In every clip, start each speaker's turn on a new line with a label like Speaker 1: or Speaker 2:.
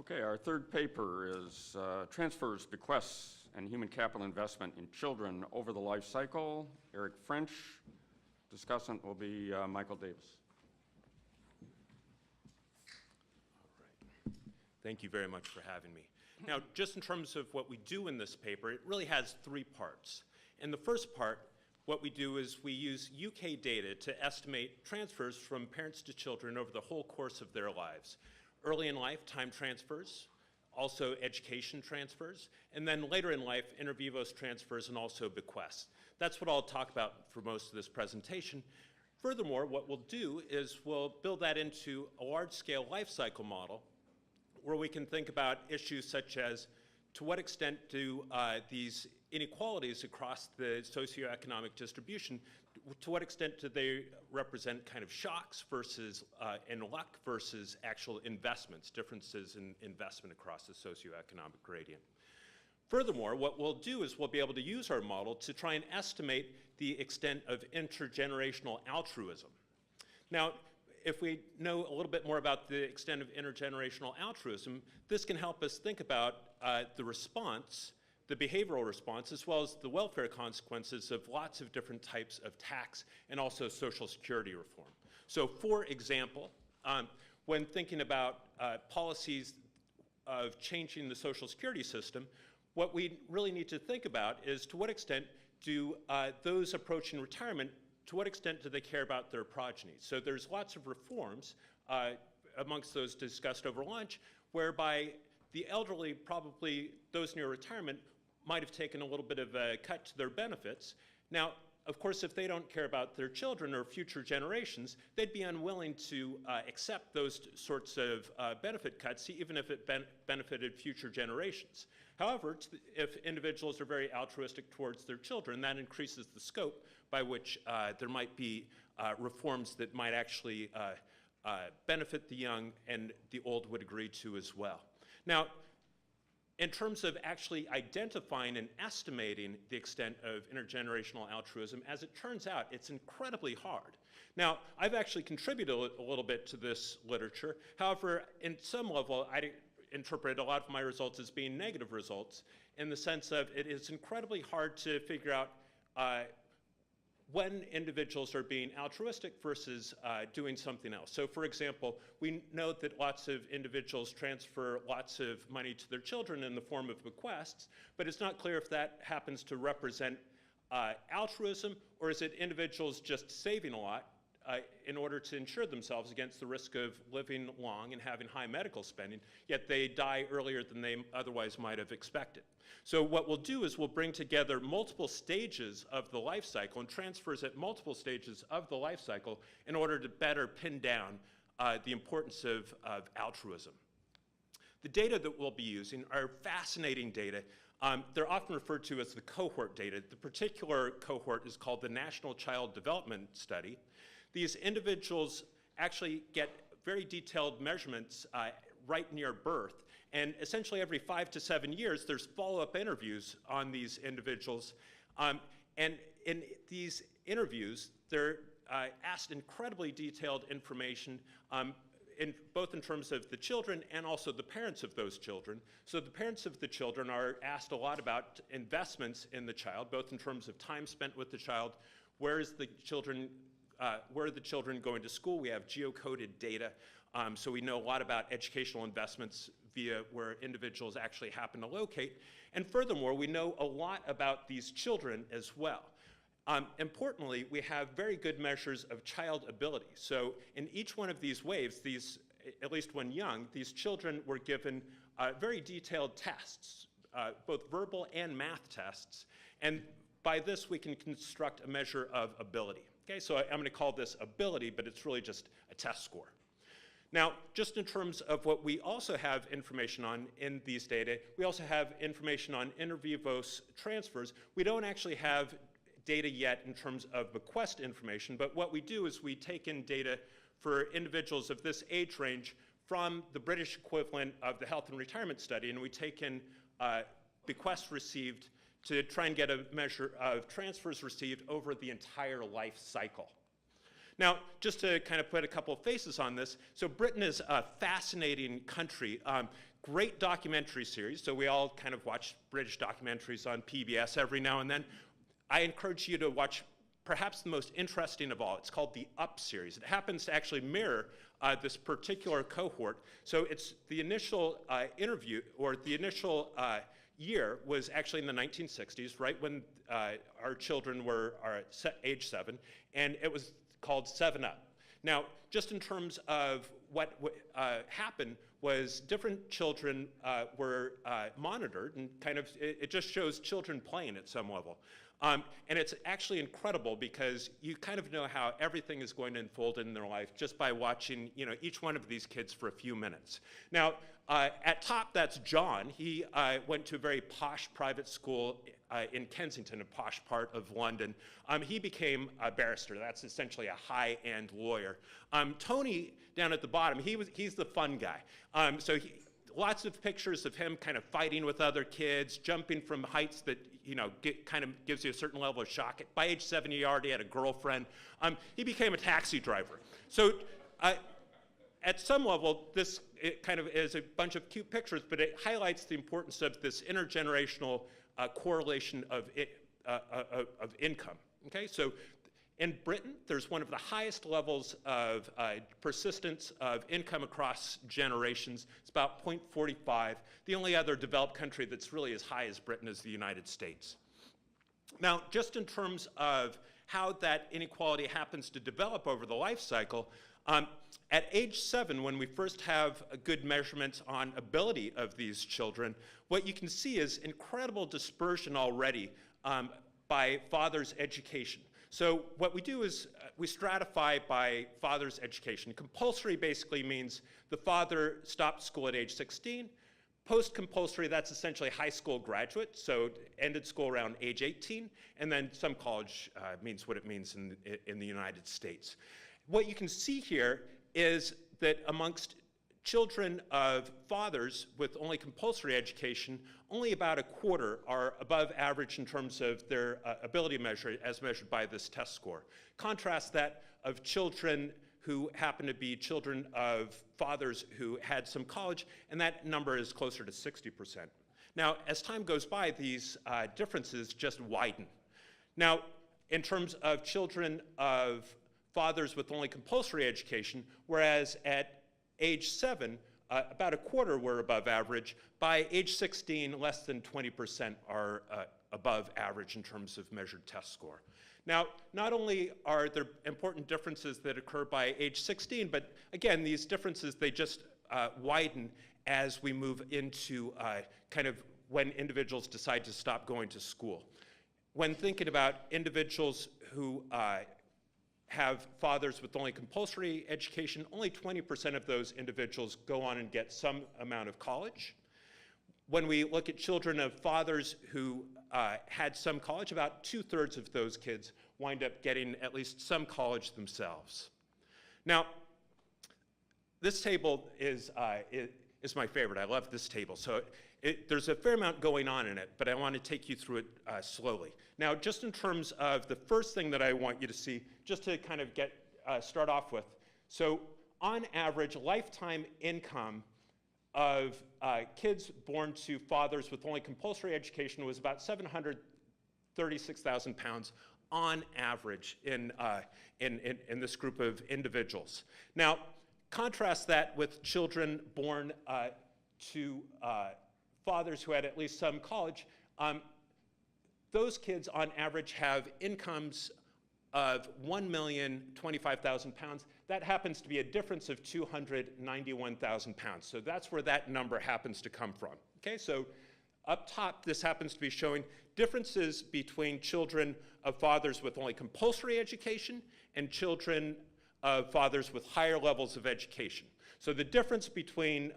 Speaker 1: Okay, our third paper is Transfers, Bequests, and Human Capital Investment in Children over the Life Cycle. Eric French. Discussant will be Michael Davis.
Speaker 2: All right. Thank you very much for having me. Now, just in terms of what we do in this paper, it really has three parts. In the first part, what we do is we use UK data to estimate transfers from parents to children over the whole course of their lives. Early in life, time transfers, also education transfers, and then later in life, inter vivos transfers and also bequests. That's what I'll talk about for most of this presentation. Furthermore, what we'll do is we'll build that into a large-scale life cycle model where we can think about issues such as to what extent do these inequalities across the socioeconomic distribution, to what extent do they represent kind of shocks versus and luck versus actual investments, differences in investment across the socioeconomic gradient. Furthermore, what we'll do is we'll be able to use our model to try and estimate the extent of intergenerational altruism. Now, if we know a little bit more about the extent of intergenerational altruism, this can help us think about the response, the behavioral response, as well as the welfare consequences of lots of different types of tax and also Social Security reform. So, for example, when thinking about policies of changing the Social Security system, what we really need to think about is to what extent do those approaching retirement, to what extent do they care about their progeny? So there's lots of reforms amongst those discussed over lunch, whereby the elderly, probably those near retirement, might have taken a little bit of a cut to their benefits. Now, of course, if they don't care about their children or future generations, they'd be unwilling to accept those sorts of benefit cuts, even if it benefited future generations. However, if individuals are very altruistic towards their children, that increases the scope by which there might be reforms that might actually benefit the young and the old would agree to as well. Now, in terms of actually identifying and estimating the extent of intergenerational altruism, as it turns out, it's incredibly hard. Now, I've actually contributed a little bit to this literature. However, in some level, I interpret a lot of my results as being negative results in the sense of it is incredibly hard to figure out when individuals are being altruistic versus doing something else. So for example, we know that lots of individuals transfer lots of money to their children in the form of bequests, but it's not clear if that happens to represent altruism, or is it individuals just saving a lot in order to insure themselves against the risk of living long and having high medical spending, yet they die earlier than they otherwise might have expected. So what we'll do is we'll bring together multiple stages of the life cycle and transfers at multiple stages of the life cycle in order to better pin down the importance of altruism. The data that we'll be using are fascinating data. They're often referred to as the cohort data. The particular cohort is called the National Child Development Study. These individuals actually get very detailed measurements right near birth. And essentially every 5 to 7 years, there's follow-up interviews on these individuals. And in these interviews, they're asked incredibly detailed information, both in terms of the children and also the parents of those children. So the parents of the children are asked a lot about investments in the child, both in terms of time spent with the child, where are the children going to school? We have geocoded data, so we know a lot about educational investments via where individuals actually happen to locate. And furthermore, we know a lot about these children as well. Importantly, we have very good measures of child ability. So in each one of these waves, at least when young, these children were given very detailed tests, both verbal and math tests. And by this, we can construct a measure of ability. Okay, so I'm going to call this ability, but it's really just a test score. Now, just in terms of what we also have information on in these data, we also have information on inter vivos transfers. We don't actually have data yet in terms of bequest information, but what we do is we take in data for individuals of this age range from the British equivalent of the Health and Retirement Study, and we take in bequests received to try and get a measure of transfers received over the entire life cycle. Now, just to kind of put a couple of faces on this, so Britain is a fascinating country. great documentary series. So we all kind of watch British documentaries on PBS every now and then. I encourage you to watch perhaps the most interesting of all. It's called the Up series. It happens to actually mirror this particular cohort. So it's the initial interview, or the initial year was actually in the 1960s, right when our children were age 7, and it was called 7 Up. Now, just in terms of what happened was different children were monitored, and kind of, it just shows children playing at some level. And it's actually incredible because you kind of know how everything is going to unfold in their life just by watching, you know, each one of these kids for a few minutes. Now, at top, that's John. He went to a very posh private school in Kensington, a posh part of London. He became a barrister. That's essentially a high-end lawyer. Tony, down at the bottom, he's the fun guy. Lots of pictures of him kind of fighting with other kids, jumping from heights that, you know, kind of gives you a certain level of shock. By age 7, he already had a girlfriend. He became a taxi driver. So at some level, this kind of is a bunch of cute pictures, but it highlights the importance of this intergenerational correlation of income. Okay, so in Britain, there's one of the highest levels of persistence of income across generations. It's about 0.45. The only other developed country that's really as high as Britain is the United States. Now, just in terms of how that inequality happens to develop over the life cycle, at age 7, when we first have good measurements on ability of these children, what you can see is incredible dispersion already by father's education. So what we do is we stratify by father's education. Compulsory basically means the father stopped school at age 16. Post-compulsory, that's essentially high school graduate, so ended school around age 18, and then some college means what it means in the United States. What you can see here is that amongst children of fathers with only compulsory education, only about a quarter are above average in terms of their ability measure as measured by this test score. Contrast that of children who happen to be children of fathers who had some college, and that number is closer to 60%. Now, as time goes by, these differences just widen. Now, in terms of children of fathers with only compulsory education, whereas at age 7, about a quarter were above average. By age 16, less than 20% are above average in terms of measured test score. Now, not only are there important differences that occur by age 16, but again, these differences, they just widen as we move into kind of when individuals decide to stop going to school. When thinking about individuals who have fathers with only compulsory education, only 20% of those individuals go on and get some amount of college. When we look at children of fathers who had some college, about 2/3 of those kids wind up getting at least some college themselves. Now, this table is my favorite. I love this table. So there's a fair amount going on in it, but I want to take you through it slowly. Now, just in terms of the first thing that I want you to see, just to kind of start off with. So on average, lifetime income of kids born to fathers with only compulsory education was about 736,000 pounds on average in this group of individuals. Now, contrast that with children born to fathers who had at least some college. Those kids on average have incomes of 1,025,000 pounds. That happens to be a difference of 291,000 pounds. So that's where that number happens to come from. Okay, so up top, this happens to be showing differences between children of fathers with only compulsory education and children of fathers with higher levels of education. So the difference between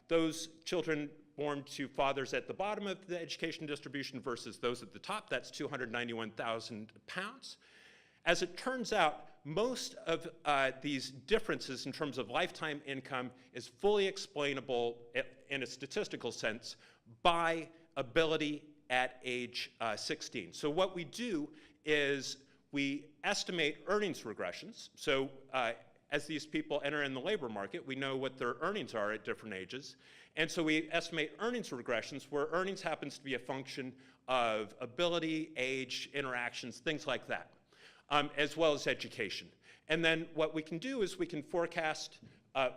Speaker 2: those children born to fathers at the bottom of the education distribution versus those at the top, that's 291,000 pounds. As it turns out, most of these differences in terms of lifetime income is fully explainable in a statistical sense by ability at age 16. So what we do is we estimate earnings regressions. So as these people enter in the labor market, we know what their earnings are at different ages. And so we estimate earnings regressions where earnings happens to be a function of ability, age, interactions, things like that, as well as education. And then what we can do is we can forecast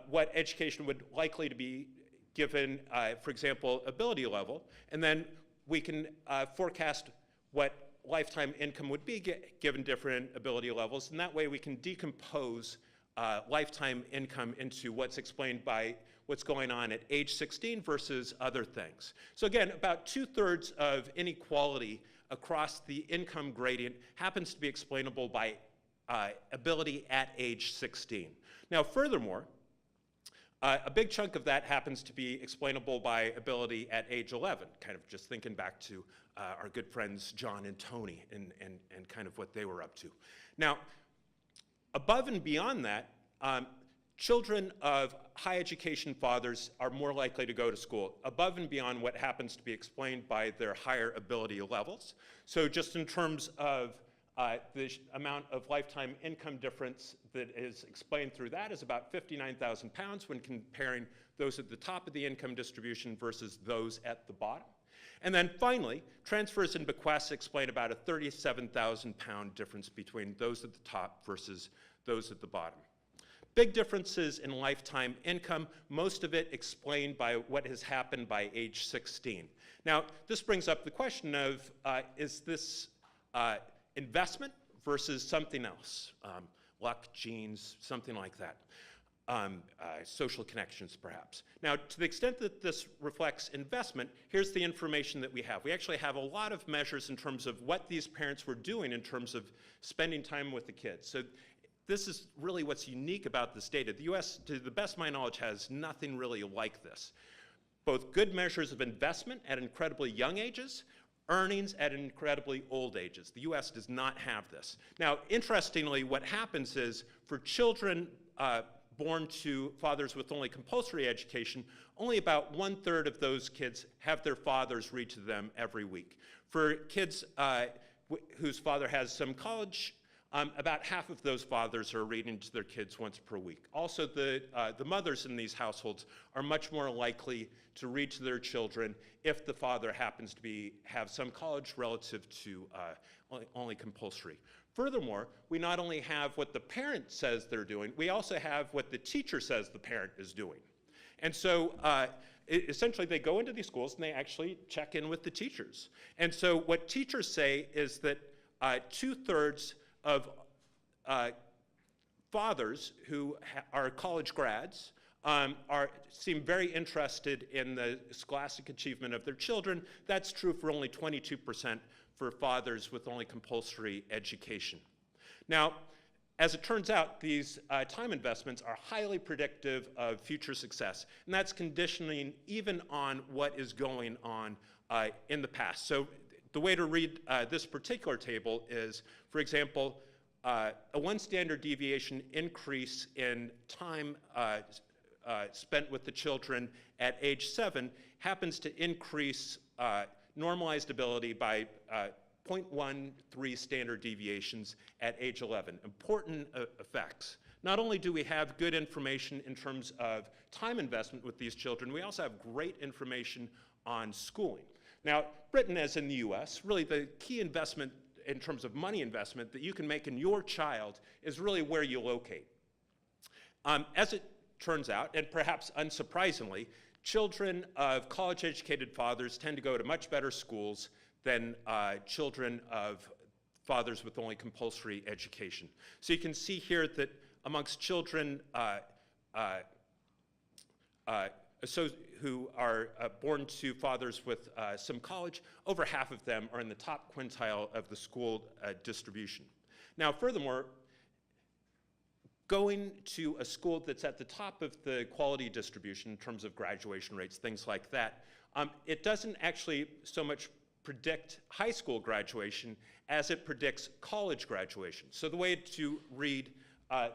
Speaker 2: what education would likely to be given, for example, ability level, and then we can forecast what lifetime income would be given different ability levels, and that way we can decompose lifetime income into what's explained by what's going on at age 16 versus other things. So again, about 2/3 of inequality across the income gradient happens to be explainable by ability at age 16. Now furthermore, a big chunk of that happens to be explainable by ability at age 11, kind of just thinking back to our good friends John and Tony and kind of what they were up to. Now, above and beyond that, children of high education fathers are more likely to go to school, above and beyond what happens to be explained by their higher ability levels. So just in terms of the amount of lifetime income difference that is explained through that is about 59,000 pounds when comparing those at the top of the income distribution versus those at the bottom. And then finally, transfers and bequests explain about a 37,000 pound difference between those at the top versus those at the bottom. Big differences in lifetime income, most of it explained by what has happened by age 16. Now, this brings up the question of, is this investment versus something else? Luck, genes, something like that. Social connections, perhaps. Now, to the extent that this reflects investment, here's the information that we have. We actually have a lot of measures in terms of what these parents were doing in terms of spending time with the kids. So this is really what's unique about this data. The US, to the best of my knowledge, has nothing really like this. Both good measures of investment at incredibly young ages, earnings at incredibly old ages. The US does not have this. Now, interestingly, what happens is for children born to fathers with only compulsory education, only about 1/3 of those kids have their fathers read to them every week. For kids whose father has some college, about half of those fathers are reading to their kids once per week. Also, the mothers in these households are much more likely to read to their children if the father happens to have some college relative to only compulsory. Furthermore, we not only have what the parent says they're doing, we also have what the teacher says the parent is doing. And so essentially they go into these schools and they actually check in with the teachers. And so what teachers say is that 2/3 of fathers who are college grads seem very interested in the scholastic achievement of their children. That's true for only 22% for fathers with only compulsory education. Now, as it turns out, these time investments are highly predictive of future success, and that's conditioning even on what is going on in the past. So the way to read this particular table is, for example, a 1 standard deviation increase in time spent with the children at age 7 happens to increase normalized ability by 0.13 standard deviations at age 11. Important effects. Not only do we have good information in terms of time investment with these children, we also have great information on schooling. Now, Britain, as in the US, really the key investment in terms of money investment that you can make in your child is really where you locate. As it turns out, and perhaps unsurprisingly, children of college-educated fathers tend to go to much better schools than children of fathers with only compulsory education. So you can see here that amongst children who are born to fathers with some college, over half of them are in the top quintile of the school distribution. Now, furthermore, going to a school that's at the top of the quality distribution in terms of graduation rates, things like that, it doesn't actually so much predict high school graduation as it predicts college graduation. So the way to read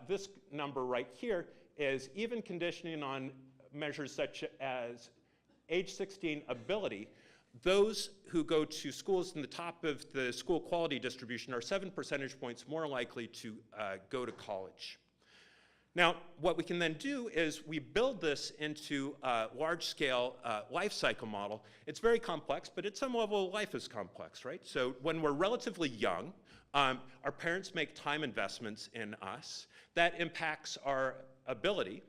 Speaker 2: this number right here is even conditioning on measures such as age 16 ability, those who go to schools in the top of the school quality distribution are 7 percentage points more likely to go to college. Now, what we can then do is we build this into a large-scale life cycle model. It's very complex, but at some level, life is complex, right? So when we're relatively young, our parents make time investments in us. That impacts our ability.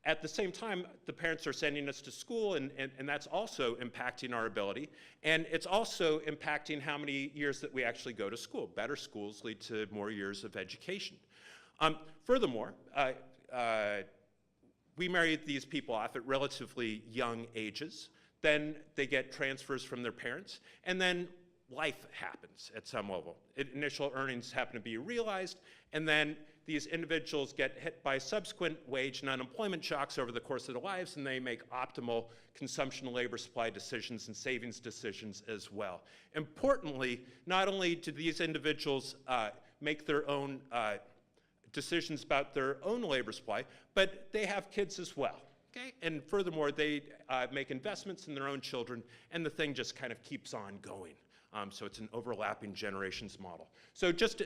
Speaker 2: At the same time, the parents are sending us to school, and that's also impacting our ability. And it's also impacting how many years that we actually go to school. Better schools lead to more years of education. Furthermore, we married these people off at relatively young ages. Then they get transfers from their parents, and then life happens at some level. Initial earnings happen to be realized, and then these individuals get hit by subsequent wage and unemployment shocks over the course of their lives, and they make optimal consumption and labor supply decisions and savings decisions as well. Importantly, not only do these individuals make their own decisions about their own labor supply, but they have kids as well. Okay? And furthermore, they make investments in their own children, and the thing just kind of keeps on going. So it's an overlapping generations model. So just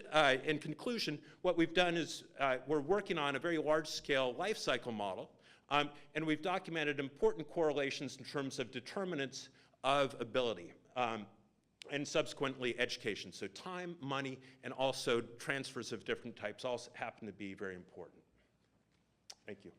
Speaker 2: in conclusion, what we've done is we're working on a very large-scale life cycle model, and we've documented important correlations in terms of determinants of ability. And subsequently education. So time, money, and also transfers of different types also happen to be very important. Thank you.